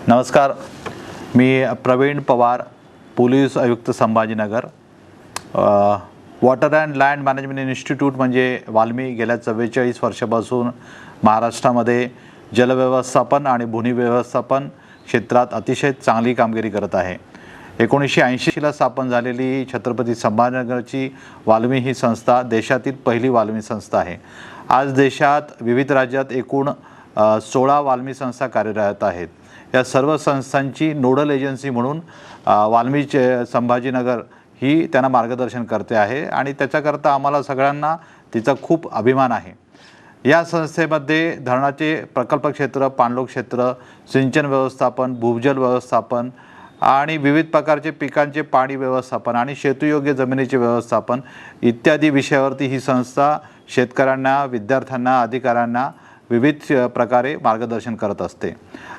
नमस्कार, मी प्रवीण पवार, पोलीस आयुक्त Sambhajinagar. Water and land management institute म्हणजे वाल्मी गेल्या 44 वर्षापासून महाराष्ट्रामध्ये जलव्यवस्थापन आणि भूनी व्यवस्थापन क्षेत्रात अतिशय चांगली कामगिरी करत आहे। 1980ला स्थापन झालेली छत्रपती संभाजीनगरची वाल्मी ही संस्था देशातील पहिली वाल्मी संस्था आहे। आज देशात विविध राज्यात एकूण 16 वाल्मी संस्था कार्यरत आहेत। या सर्व संस्थांची नोडल एजन्सी म्हणून वाल्मी संभाजीनगर ही त्यांना मार्गदर्शन करते आहे आणि त्याच्याकरता आम्हाला सगळ्यांना तिचा खूप अभिमान आहे। या संस्थेमध्ये धरणाचे प्रकल्प क्षेत्र, पाणलोट क्षेत्र, सिंचन व्यवस्थापन, भूजल व्यवस्थापन आणि विविध प्रकारचे पिकांचे पाणी व्यवस्थापन आणि शेतीयोग्य जमिनीचे व्यवस्थापन इत्यादी विषयावरती ही संस्था शेतकऱ्यांना, विद्यार्थ्यांना, अधिकाऱ्यांना विविध प्रकारे मार्गदर्शन करत असते।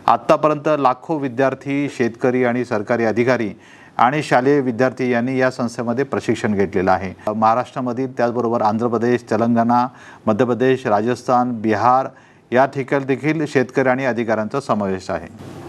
आत्तापर्यंत लाखो विद्यार्थी, शेतकरी आणि सरकारी अधिकारी आणि शालेय विद्यार्थी यांनी या संस्थेमध्ये प्रशिक्षण घेतलेलं आहे। महाराष्ट्रामधील त्याचबरोबर आंध्र प्रदेश, तेलंगणा, मध्य प्रदेश, राजस्थान, बिहार या ठिकाणी देखील शेतकरी आणि अधिकाऱ्यांचा समावेश आहे।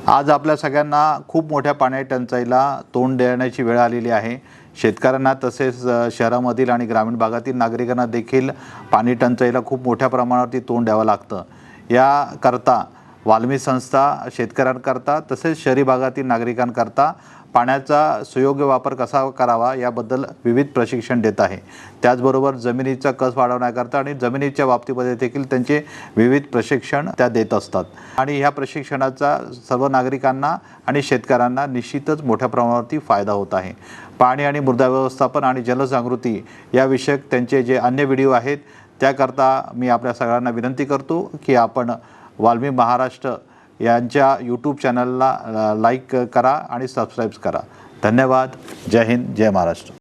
आज आपल्या सगळ्यांना खूप मोठ्या पाणी टंचाईला तोंड देण्याची वेळ आलेली आहे। शेतकऱ्यांना तसेच शहरामधील आणि ग्रामीण भागातील नागरिकांना देखील पाणी टंचाईला खूप मोठ्या प्रमाणावरती तोंड द्यावं लागतं। याकरता वाल्मी संस्था शेतकऱ्यांकरता तसेच शहरी भागातील नागरिकांकरता पाण्याचा सुयोग्य वापर कसा करावा याबद्दल विविध प्रशिक्षण देत आहे। त्याचबरोबर जमिनीचा कस वाढवण्याकरता आणि जमिनीच्या बाबतीमध्ये देखील त्यांचे विविध प्रशिक्षण त्या देत असतात आणि ह्या प्रशिक्षणाचा सर्व नागरिकांना आणि शेतकऱ्यांना निश्चितच मोठ्या प्रमाणावरती फायदा होत आहे। पाणी आणि मृदा व्यवस्थापन आणि जलजागृती या विषयक त्यांचे जे अन्य व्हिडिओ आहेत त्याकरता मी आपल्या सगळ्यांना विनंती करतो की आपण वाल्मी महाराष्ट्र यांच्या यूट्यूब चॅनलला लाईक करा आणि सबस्क्राईब करा। धन्यवाद। जय हिंद, जय महाराष्ट्र।